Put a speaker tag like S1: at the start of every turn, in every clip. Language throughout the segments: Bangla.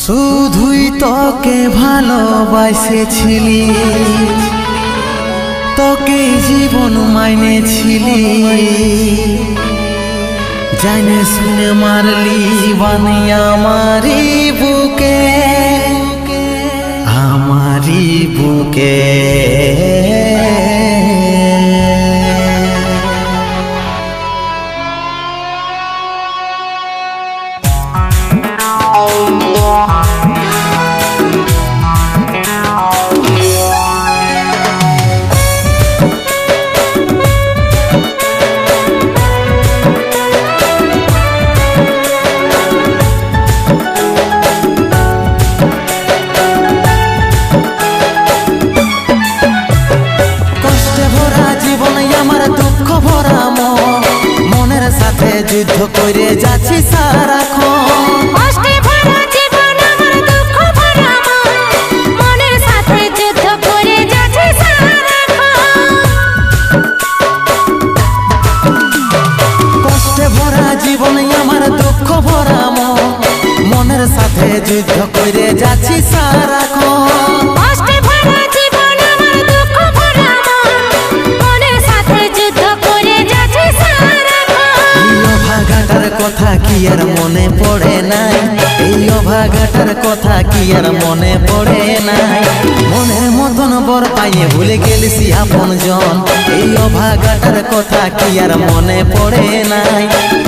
S1: শুধুই তোকে ভালোবাসেছিলি, তোকে জীবন মাইনেছিলি, জানে শুনে মারলি বানি আমারি বুকে, আমারি বুকে। যুদ্ধ করে যাচ্ছি সারাক্ষণ,
S2: কষ্টে ভরা জীবন আমার দুঃখ ভরা মন, মনের সাথে যুদ্ধ করে যাচ্ছি সারাক্ষণ।
S1: কষ্টে ভরা জীবন আমার দুঃখ ভরা মন, মনের সাথে যুদ্ধ করে যাচ্ছি সারাক্ষণ।
S2: কষ্টে ভরা জীবন আমার দুঃখ ভরা মন, মনের সাথে যুদ্ধ করে যাচ্ছি সারাক্ষণ।
S1: অভাগাটার কথা কি আর মনে পড়ে নাই, এই অভাগাটার কথা কি আর মনে পড়ে নাই। মনের মতন বর পাইয়ে ভুলে গেলিসি আপন জন, এই অভাগাটার কথা কি আর মনে পড়ে নাই।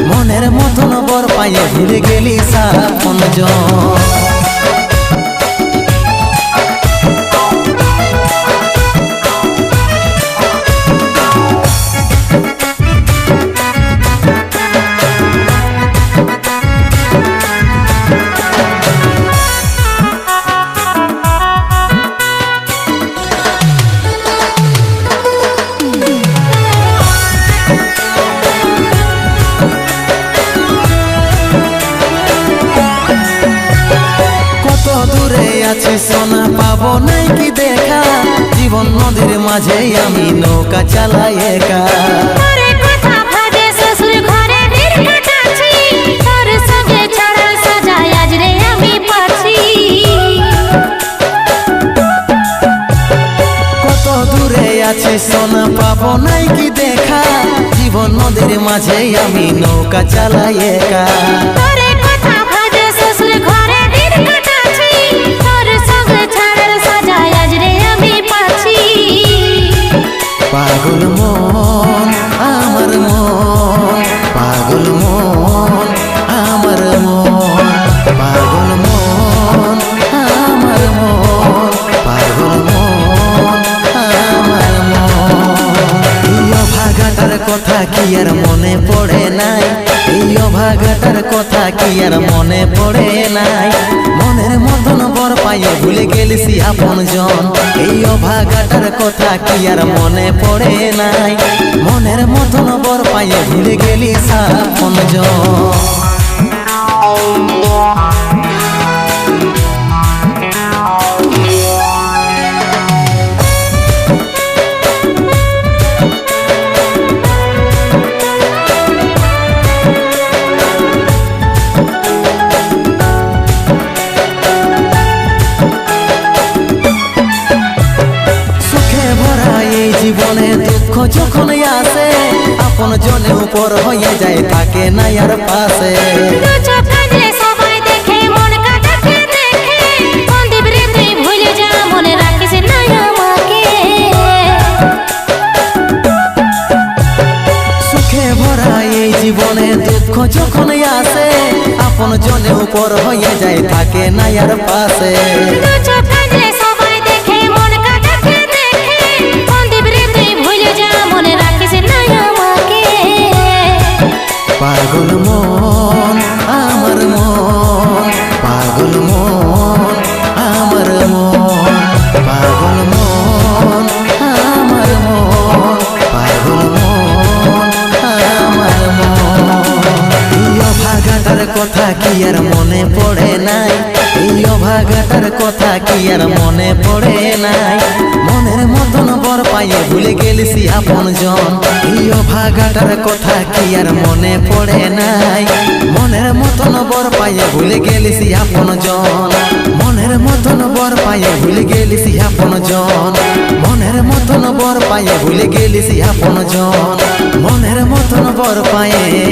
S1: মনের মতন বর পাইয়ে ভুলে গেলিস আপন জন। সোনা পাবো নাই কি দেখা, জীবন নদীর মাঝে আমি নৌকা চালাই একা।
S2: তোরে কথা ভাবে শ্বশুর ঘরে দিন কাটাচ্ছি, তোর সঙ্গে ছাড়া সাজা আজ রে আমি পাচ্ছি।
S1: কত দূরে আছি সোনা পাবো নাই কি দেখা, জীবন নদীর মাঝে আমি নৌকা চালাই একা।
S2: তোরে কথা ভাবে শ্বশুর ঘরে দিন কাটাচ্ছি, তোর সঙ্গে ছাড়া সাজা আজ রে আমি পাচ্ছি।
S1: পাগল মন আমার মন, পাগল মন আমার মন, পাগল মন আমার মন, পাগল মন আমার মন। এই অভাগাটার কথা কি আর মনে পড়ে নাই, এই অভাগাটার কথা কি আর মনে পড়ে নাই। মনের মতন বর পাইয়ে ভুলে গেলিসি আপন জন, এই অভাগাটার কথা কি আর মনে পড়ে নাই। মনের মতন বর পাইয়ে ভুলে গেলিস আপন জন। জীবনে দুঃখ যখন আসে, আপন জনে উপর হয়ে যায় থাকে না আর পাশে।
S2: সবাই দেখে মন কাটাকে দেখে, সন্দীপ রে তুই ভুলে যা, মনে রাখিস না আমাকে।
S1: সুখে ভরা এই জীবনে দুঃখ যখন আসে, আপন জনে উপর হয়ে যায় থাকে না আর পাশে।
S2: সবাই দেখে মন কাটাকে দেখে, সন্দীপ রে তুই ভুলে যা, মনে রাখিস না আমাকে।
S1: পাগল মন আমার মন, পাগল মন আমার মন, পাগল মন আমার মন, পাগল মন আমার মন। এই অভাগাটার কথা কি আর মনে পড়ে নাই, এই অভাগাটার কথা কি আর মনে পড়ে নাই মনের মতন বর পাইয়ে ভুলে গেলিস আপন জন এই অভাগাটার কথা কি আর মনে পড়ে নাই মনের মতন বর পাইয়ে ভুলে গেলিস আপন জন মনের মতন বর পাইয়ে ভুলে গেলিস আপন জন মনের মতন বর পাইয়ে ভুলে গেলিস আপন জন মনের মতন বর পাইয়ে